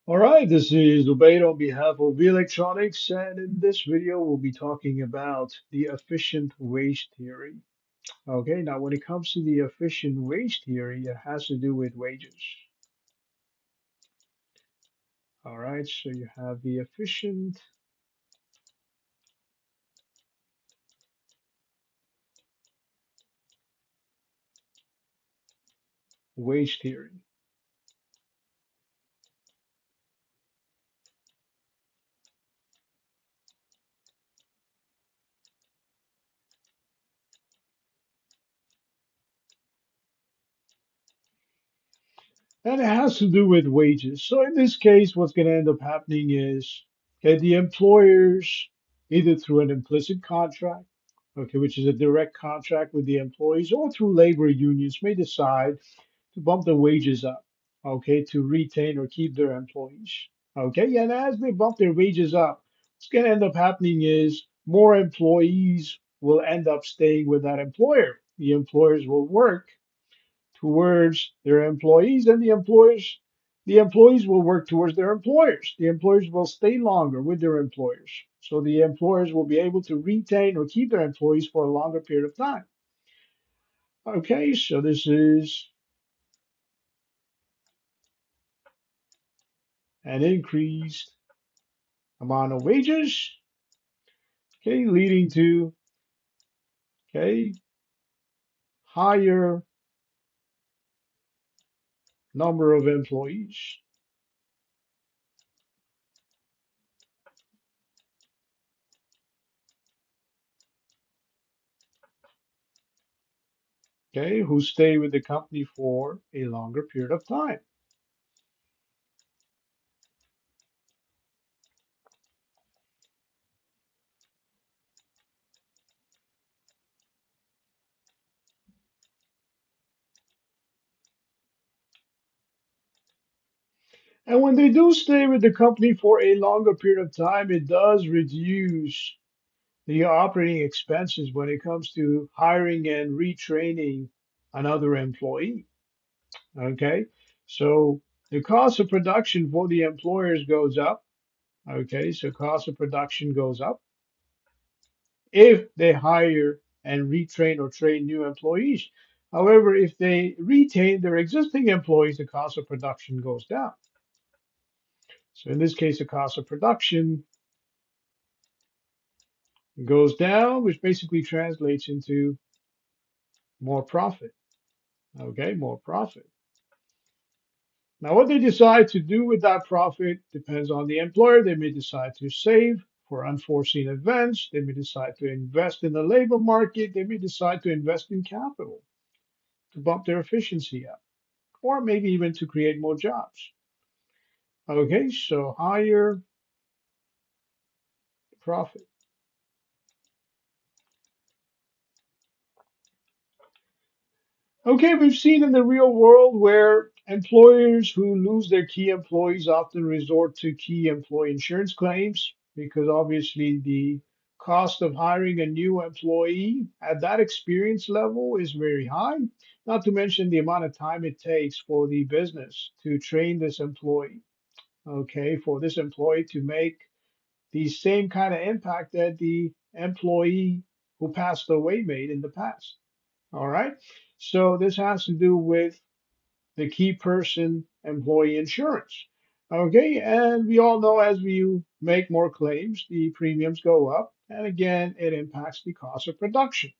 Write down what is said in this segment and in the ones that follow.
All right, this is Ubaid on behalf of V Electronics, and in this video, we'll be talking about the efficient wage theory. Okay, now when it comes to the efficient wage theory, it has to do with wages. All right, so you have the efficient wage theory. And it has to do with wages. So in this case, what's going to end up happening is, okay, the employers, either through an implicit contract, okay, which is a direct contract with the employees, or through labor unions, may decide to bump the wages up, okay, to retain or keep their employees. Okay, and as they bump their wages up, what's going to end up happening is more employees will end up staying with that employer. The employers will work towards their employees, and the employees will work towards their employers. The employers will stay longer with their employers. So the employers will be able to retain or keep their employees for a longer period of time. Okay, so this is an increased amount of wages, okay, leading to okay higher number of employees, okay, who stay with the company for a longer period of time. And when they do stay with the company for a longer period of time, it does reduce the operating expenses when it comes to hiring and retraining another employee. Okay, so the cost of production for the employers goes up. Okay, so cost of production goes up if they hire and retrain or train new employees. However, if they retain their existing employees, the cost of production goes down. So in this case, the cost of production goes down, which basically translates into more profit. Okay, more profit. Now, what they decide to do with that profit depends on the employer. They may decide to save for unforeseen events. They may decide to invest in the labor market. They may decide to invest in capital to bump their efficiency up, or maybe even to create more jobs. Okay, so higher profit. Okay, we've seen in the real world where employers who lose their key employees often resort to key employee insurance claims because obviously the cost of hiring a new employee at that experience level is very high, not to mention the amount of time it takes for the business to train this employee. Okay, for this employee to make the same kind of impact that the employee who passed away made in the past. All right. So this has to do with the key person employee insurance. Okay. And we all know as we make more claims, the premiums go up. And again, it impacts the cost of production.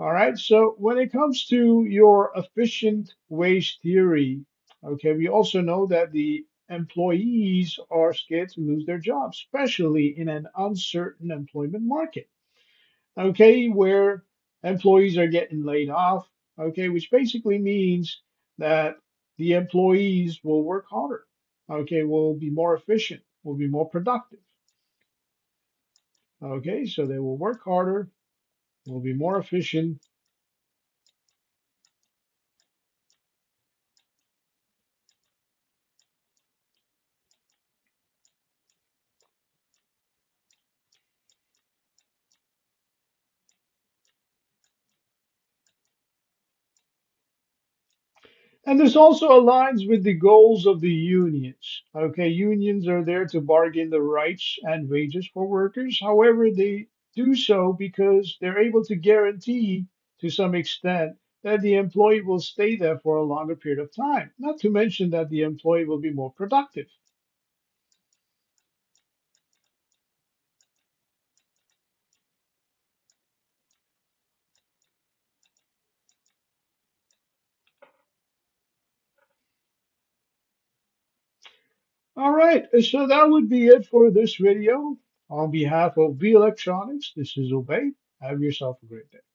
All right. So when it comes to your efficient wage theory, okay, we also know that the employees are scared to lose their jobs, especially in an uncertain employment market, okay, where employees are getting laid off, okay, which basically means that the employees will work harder, okay, will be more efficient, will be more productive, okay, so they will work harder, will be more efficient. And this also aligns with the goals of the unions. Okay, unions are there to bargain the rights and wages for workers. However, they do so because they're able to guarantee to some extent that the employee will stay there for a longer period of time. Not to mention that the employee will be more productive. All right, so that would be it for this video. On behalf of V Electronics, this is Obey. Have yourself a great day.